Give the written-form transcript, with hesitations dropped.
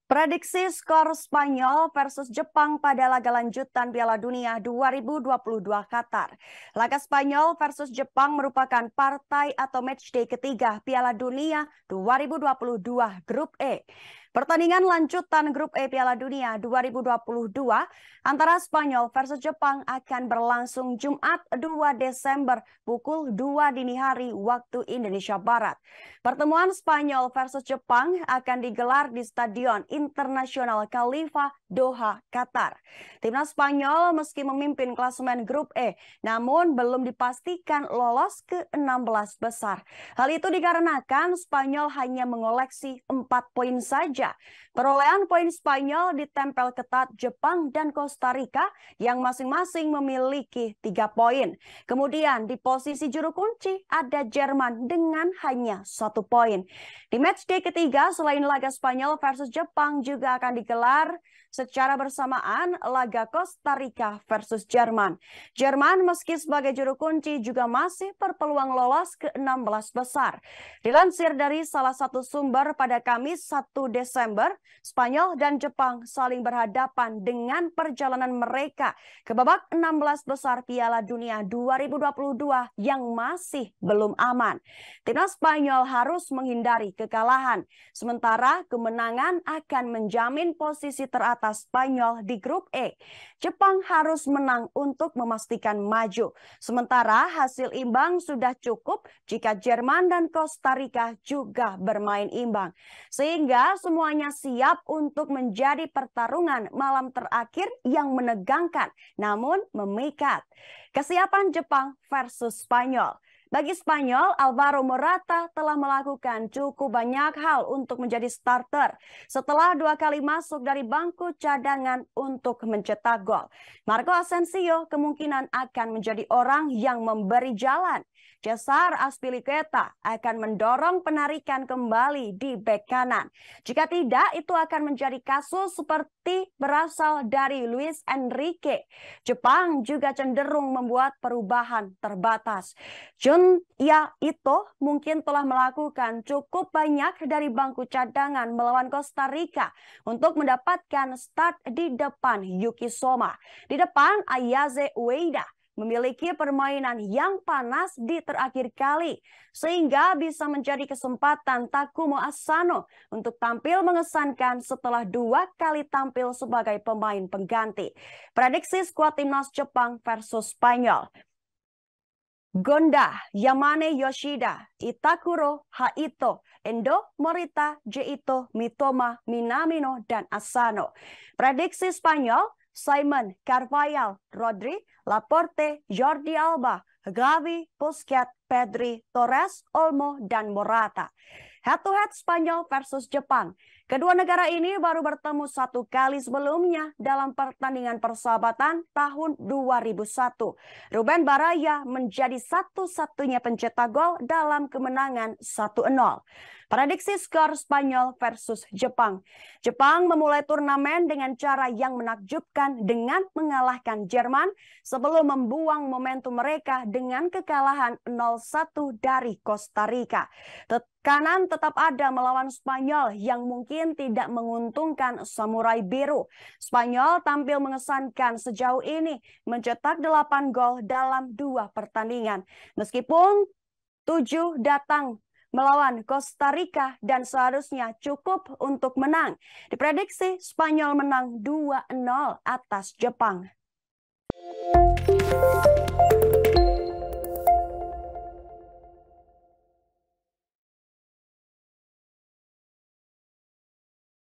Prediksi skor Spanyol versus Jepang pada laga lanjutan Piala Dunia 2022 Qatar. Laga Spanyol versus Jepang merupakan partai atau matchday ketiga Piala Dunia 2022 Grup E. Pertandingan lanjutan Grup E Piala Dunia 2022 antara Spanyol versus Jepang akan berlangsung Jumat 2 Desember pukul 2 dini hari waktu Indonesia Barat. Pertemuan Spanyol versus Jepang akan digelar di Stadion Internasional Khalifa Doha, Qatar. Timnas Spanyol meski memimpin klasemen Grup E, namun belum dipastikan lolos ke 16 besar. Hal itu dikarenakan Spanyol hanya mengoleksi 4 poin saja. Perolehan poin Spanyol ditempel ketat Jepang dan Costa Rica yang masing-masing memiliki 3 poin. Kemudian di posisi juru kunci ada Jerman dengan hanya 1 poin. Di matchday ketiga selain laga Spanyol versus Jepang juga akan digelar secara bersamaan laga Costa Rica versus Jerman. Jerman meski sebagai juru kunci juga masih berpeluang lolos ke 16 besar. Dilansir dari salah satu sumber pada Kamis 1 Desember, Spanyol dan Jepang saling berhadapan dengan perjalanan mereka ke babak 16 besar Piala Dunia 2022 yang masih belum aman. Timnas Spanyol harus menghindari kekalahan, sementara kemenangan akan menjamin posisi teratas Spanyol di Grup E. Jepang harus menang untuk memastikan maju, sementara hasil imbang sudah cukup jika Jerman dan Costa Rica juga bermain imbang, sehingga semuanya siap untuk menjadi pertarungan malam terakhir yang menegangkan namun memikat. Kesiapan Jepang versus Spanyol. Bagi Spanyol, Alvaro Morata telah melakukan cukup banyak hal untuk menjadi starter setelah 2 kali masuk dari bangku cadangan untuk mencetak gol. Marco Asensio kemungkinan akan menjadi orang yang memberi jalan. Cesar Azpilicueta akan mendorong penarikan kembali di bek kanan. Jika tidak, itu akan menjadi kasus seperti berasal dari Luis Enrique. Jepang juga cenderung membuat perubahan terbatas. Junya Ito mungkin telah melakukan cukup banyak dari bangku cadangan melawan Costa Rica untuk mendapatkan start di depan Yuki Soma. Di depan Ayaze Ueda memiliki permainan yang panas di terakhir kali, sehingga bisa menjadi kesempatan Takumo Asano untuk tampil mengesankan setelah 2 kali tampil sebagai pemain pengganti. Prediksi skuad timnas Jepang versus Spanyol. Gonda, Yamane Yoshida, Itakuro, Haito, Endo, Morita, Jeito, Mitoma, Minamino, dan Asano. Prediksi Spanyol, Simon, Carvajal, Rodri, Laporte, Jordi Alba, Gavi, Busquets, Pedri, Torres, Olmo, dan Morata. Head-to-head Spanyol versus Jepang. Kedua negara ini baru bertemu 1 kali sebelumnya dalam pertandingan persahabatan tahun 2001. Ruben Baraya menjadi satu-satunya pencetak gol dalam kemenangan 1-0. Prediksi skor Spanyol versus Jepang. Jepang memulai turnamen dengan cara yang menakjubkan dengan mengalahkan Jerman sebelum membuang momentum mereka dengan kekalahan 0-1 dari Costa Rica. Tekanan tetap ada melawan Spanyol yang mungkin tidak menguntungkan Samurai Biru. Spanyol tampil mengesankan sejauh ini, mencetak 8 gol dalam 2 pertandingan. Meskipun 7 datang melawan Costa Rica dan seharusnya cukup untuk menang. Diprediksi Spanyol menang 2-0 atas Jepang.